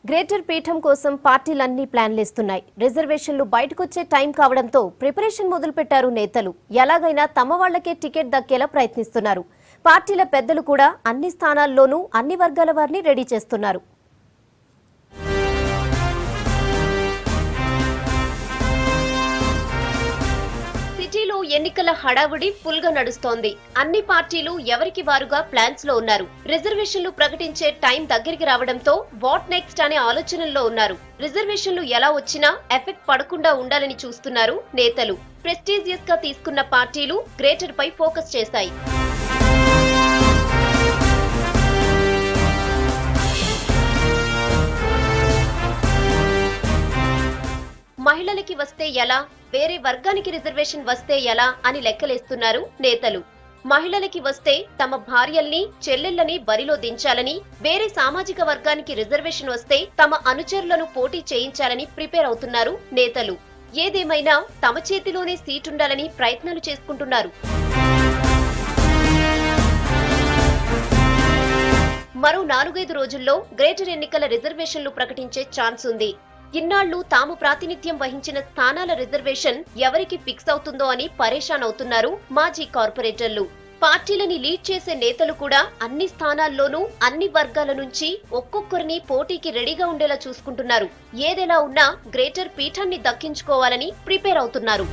Greater పీఠం కోసం పార్టీలన్నీ ప్లాన్లేస్తున్నాయి. రిజర్వేషన్లు బయటకొచ్చే టైం కావడంతో ప్రిపరేషన్ మొదలుపెట్టారు నేతలు. ఎలాగైనా తమ వాళ్లకే టికెట్ దక్కేలా ప్రయత్నిస్తున్నారు. పార్టీల పెద్దలు కూడా అన్ని స్థానాల్లోనూ అన్ని వర్గాల వారిని రెడీ చేస్తున్నారు. సిటీలో ఎన్నికల హడావుడి ఫుల్ గా నడుస్తోంది. అన్ని పార్టీలు ఎవరికి వారుగా ప్లాన్స్ లో ఉన్నారు. రిజర్వేషన్లు ప్రకటించే టైం దగ్గరికి రావడంతో వాట్ నెక్స్ట్ అనే ఆలోచనల్లో ఉన్నారు. రిజర్వేషన్లు ఎలా వచ్చినా ఎఫెక్ట్ పడకుండా ఉండాలని చూస్తున్నారు నేతలు. ప్రెస్టీజియస్ గా తీసుకున్న పార్టీలు గ్రేటర్ పై ఫోకస్ చేశాయి. మహిళలకి వస్తే ఎలా, వేరే వర్గానికి రిజర్వేషన్ వస్తే ఎలా అని లెక్కలేస్తున్నారు నేతలు. మహిళలకి వస్తే తమ భార్యల్ని చెల్లెళ్లని బరిలో దించాలని, వేరే సామాజిక వర్గానికి రిజర్వేషన్ వస్తే తమ అనుచరులను పోటీ చేయించాలని ప్రిపేర్ అవుతున్నారు నేతలు. ఏదేమైనా తమ చేతిలోనే సీటుండాలని ప్రయత్నాలు చేసుకుంటున్నారు. మరో 4-5 రోజుల్లో గ్రేటర్ ఎన్నికల రిజర్వేషన్లు ప్రకటించే ఛాన్స్ ఉంది. ఇన్నాళ్లు తాము ప్రాతినిధ్యం వహించిన స్థానాల రిజర్వేషన్ ఎవరికి ఫిక్స్ అవుతుందో అని పరేషాన్ అవుతున్నారు మాజీ కార్పొరేటర్లు. పార్టీలని లీడ్ చేసే నేతలు కూడా అన్ని స్థానాల్లోనూ అన్ని వర్గాల నుంచి ఒక్కొక్కరిని పోటీకి రెడీగా ఉండేలా చూసుకుంటున్నారు. ఏదెలా ఉన్నా గ్రేటర్ పీఠాన్ని దక్కించుకోవాలని ప్రిపేర్ అవుతున్నారు.